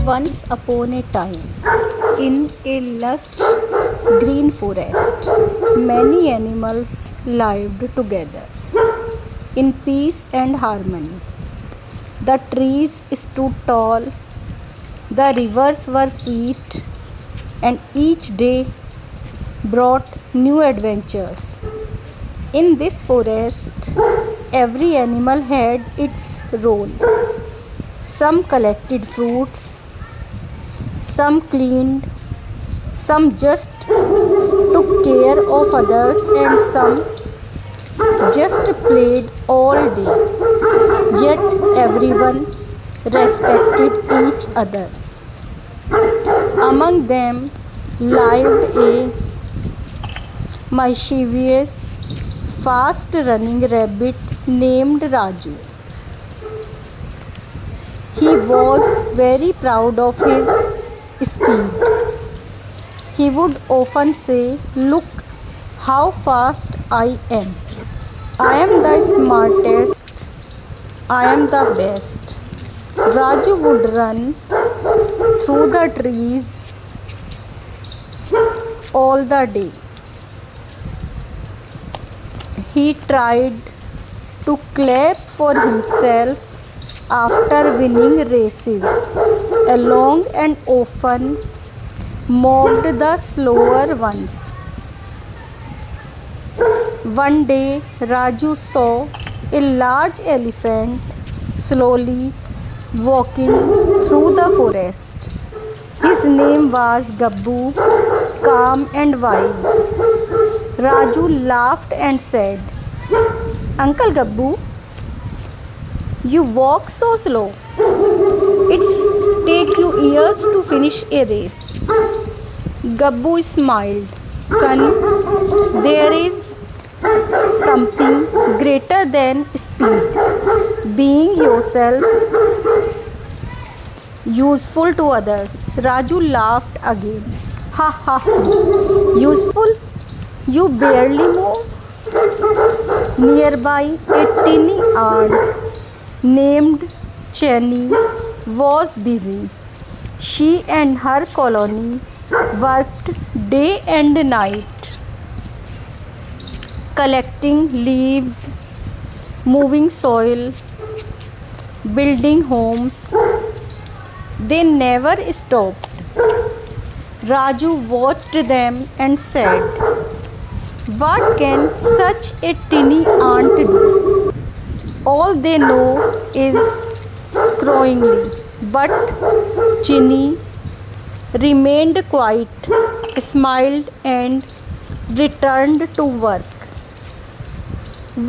Once upon a time, in a lush green forest, many animals lived together in peace and harmony. The trees stood tall, the rivers were sweet, and each day brought new adventures. In this forest, every animal had its role. Some collected fruits, some cleaned, some just took care of others, and some just played all day. Yet everyone respected each other. Among them lived a mischievous, fast running rabbit named Raju. He was very proud of his speed. He would often say, "Look how fast I am. I am the smartest. I am the best." Raju would run through the trees all the day. He tried to clap for himself after winning races along and often mocked the slower ones. One day, Raju saw a large elephant slowly walking through the forest. His name was Gabbu, calm and wise. Raju laughed and said, "Uncle Gabbu, you walk so slow. It's take you years to finish a race." Gabbu smiled. "Son, there is something greater than speed. Being yourself, useful to others." Raju laughed again. "Ha ha, useful? You barely move." Nearby, a tiny ant named Chenny was busy. She and her colony worked day and night, collecting leaves, moving soil, building homes. They never stopped. Raju watched them and said, "What can such a tiny ant do? All they know is crowingly." But Chinny remained quiet, smiled, and returned to work.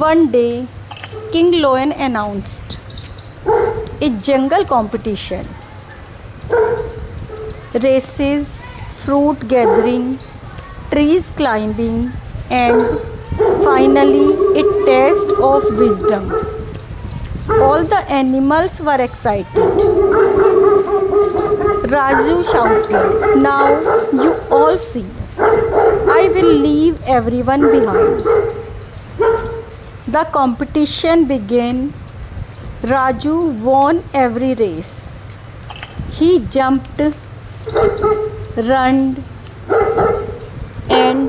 One day, King Lion announced a jungle competition. Races, fruit gathering, trees climbing, and finally a test of wisdom. All the animals were excited. Raju shouted, "Now you all see. I will leave everyone behind." The competition began. Raju won every race. He jumped, ran, and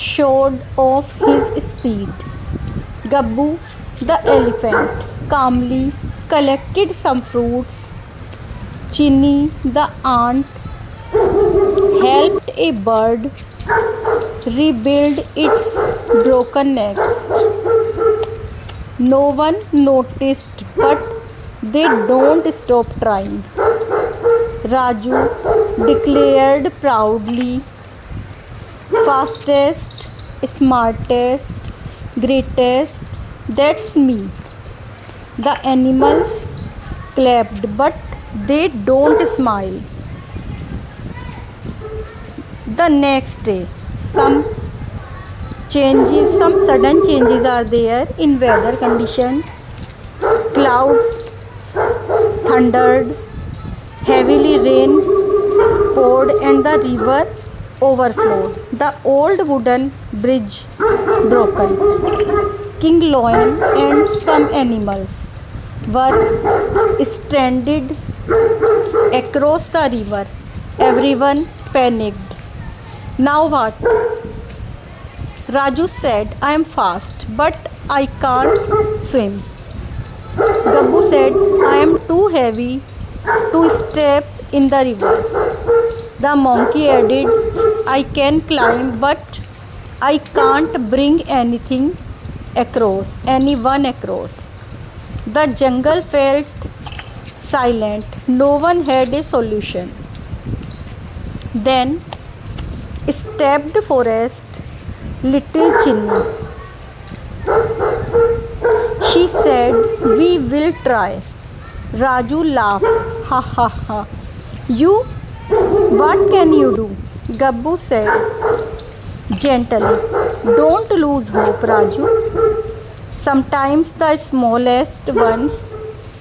showed off his speed. Gabbu, the elephant, calmly collected some fruits. Chinny, the ant, helped a bird rebuild its broken nest. No one noticed, but they don't stop trying. Raju declared proudly, "Fastest, smartest, greatest, that's me." The animals clapped, but they don't smile. The next day, some sudden changes are there in weather conditions. Clouds thundered, heavily rain poured, and the river overflowed. The old wooden bridge broken. King Lion and some animals were stranded across the river. Everyone panicked. Now what? Raju said, I am fast, but I can't swim. Gabbu said, I am too heavy to step in the river. The monkey added, I can climb, but I can't bring anyone across. The jungle felt silent. No one had a solution. Then stepped forest little Chinni. She said, we will try. Raju laughed. Ha ha ha. You? What can you do? Gabbu said gently. Don't lose hope, Raju. Sometimes the smallest ones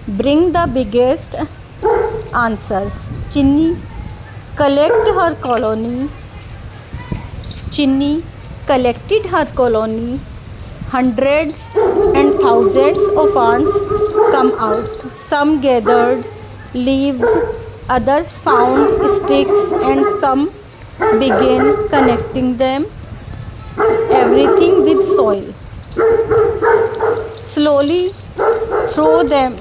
bring the biggest answers. Chinni collected her colony. Hundreds and thousands of ants come out. Some gathered leaves, others found sticks, and some began connecting them. Everything with soil. Slowly, through them,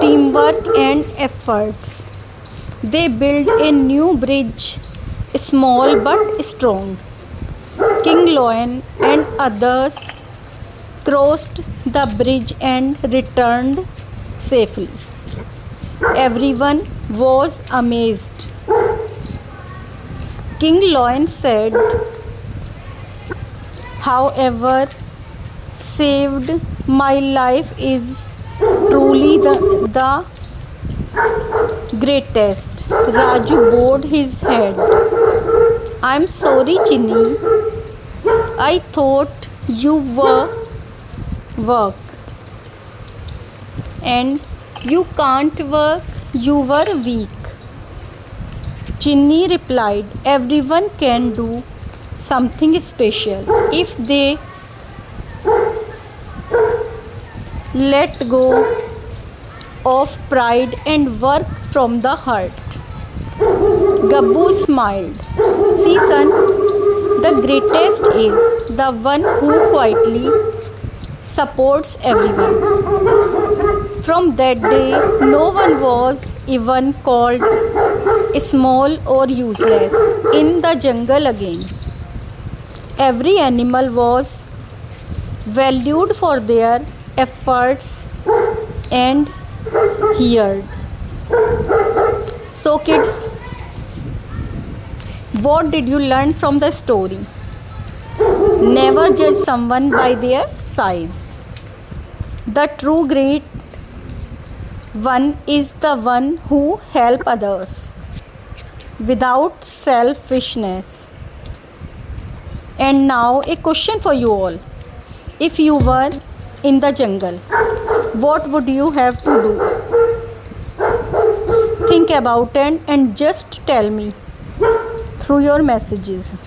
teamwork and efforts, they built a new bridge, small but strong. King Lion and others crossed the bridge and returned safely. Everyone was amazed. King Lion said, however, saved my life is truly the greatest. Raju bowed his head. I'm sorry, Chinni. I thought you were work. And you can't work, you were weak. Chinni replied, everyone can do something special if they let go of pride and work from the heart. Gabbu smiled. See, son, the greatest is the one who quietly supports everyone. From that day, no one was even called small or useless in the jungle again. Every animal was valued for their efforts and heard. So kids, what did you learn from the story? Never judge someone by their size. The true great one is the one who helps others without selfishness. And now a question for you all. If you were in the jungle, what would you have to do? Think about it and just tell me through your messages.